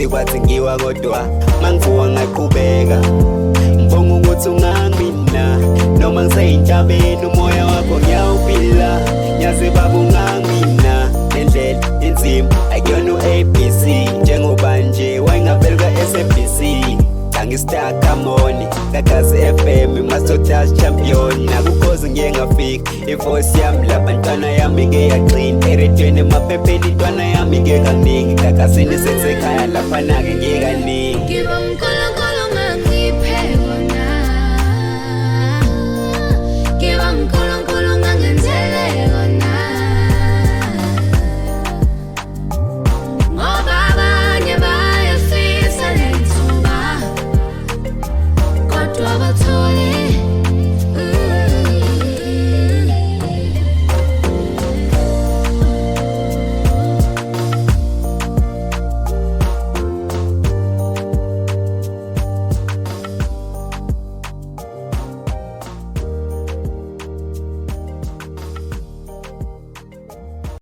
ukuthi kwathingiwa kodwa mangivuka ngaqhubeka ngibonga ukuthi ungangimina noma ngiseyintabeni umoya wakho ngiyawuphila nyazi baba ungangimina lendlela inzima akuyona u-ABC njengoba nje wayengavela ka-SABC angistar kamoni kakazi FM masotas champion nakukhozi ngiye ngafika ivoice yami labantwana yami ngeyaqina eredweni emaphepheni intwana yami ngekaningi kakasini sesekhaya laphana-ke ngekaningi